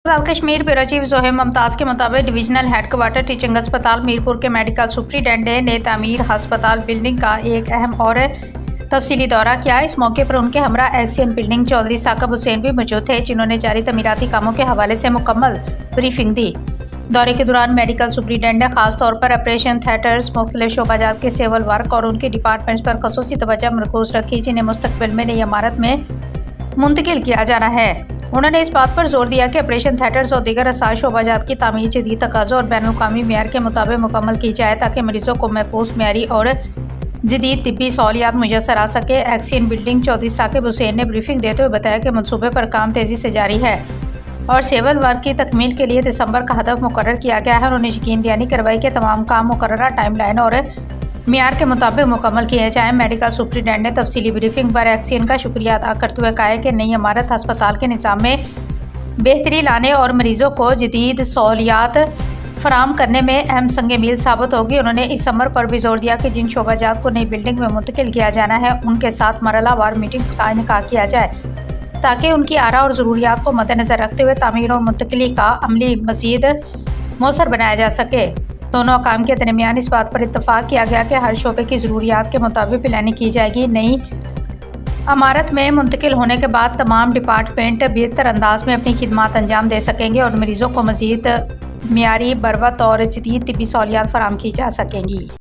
अस्पताल Kashmir bureau chief Zoheb Mumtaz के मुताबिक डिविजनल हेडक्वार्टर टीचिंग अस्पताल मीरपुर के मेडिकल सुप्रिटेंडेंट ने तामीर अस्पताल बिल्डिंग का एक अहम और तफसीली दौरा किया। इस मौके पर उनके हमरा एक्सियन बिल्डिंग चौधरी साकिब हुसैन भी मौजूद थे, जिन्होंने जारी तमीराती कामों के हवाले से मुकम्मल ब्रीफिंग दी। दौरे के दौरान मेडिकल सुप्रिटेंडेंट ने खास तौर पर ऑपरेशन थिएटर्स, मुख्तलिफ शोबाजात के सिविल वर्क और उनके डिपार्टमेंट्स पर खसूसी तवज्जो मरकूज रखी, जिन्हें मुस्तकबिल में नई इमारत में मुंतकिल किया जाना है। उन्होंने इस बात पर जोर दिया कि ऑपरेशन थिएटर्स और दीगर असास शोबाजात की तामीर जदीद तकाज़ों और बैनुल-अक़वामी मेयार के मुताबिक मुकम्मल की जाए, ताकि मरीजों को महफूज, मेयारी और जदीद तिब्बी सहूलियात मुयस्सर आ सके। एक्सियन बिल्डिंग चौधरी साकिब हुसैन ने ब्रीफिंग देते हुए बताया कि मनसूबे पर काम तेज़ी से जारी है और सिविल वर्क की तकमील के लिए दिसंबर का हदफ मुकर्रर किया गया है। उन्होंने यकीन दहानी करवाई कि तमाम काम मुकर्ररा टाइमलाइन और मेयार के मुताबिक मुकम्मल किए जाएँ। मेडिकल सुप्रिटेंडेंट ने तफसीली ब्रीफिंग पर एक्सियन का शुक्रिया अदा करते हुए कहा कि नई इमारत अस्पताल के निज़ाम में बेहतरी लाने और मरीजों को जदीद सहूलियात फराम करने में अहम संग मील साबित होगी। उन्होंने इस अमर पर भी जोर दिया कि जिन शोबाजात को नई बिल्डिंग में मुंतकिल किया जाना है, उनके साथ मरहलावार मीटिंग्स का इनेकाद किया जाए, ताकि उनकी आरा और ज़रूरियात को मद्देनज़र रखते हुए तामीर और मुंतकिली का अमली मज़ीद मौसर बनाया जा सके। दोनों अकाम के दरमियान इस बात पर इत्तफाक किया गया कि हर शोबे की ज़रूरियात के मुताबिक प्लानिंग की जाएगी। नई इमारत में मुंतकिल होने के बाद तमाम डिपार्टमेंट बेहतर अंदाज में अपनी खिदमात अंजाम दे सकेंगे और मरीजों को मज़ीद मेयारी, बरवत और जदीद तिब्बी सहूलियात फराम की जा सकेंगी।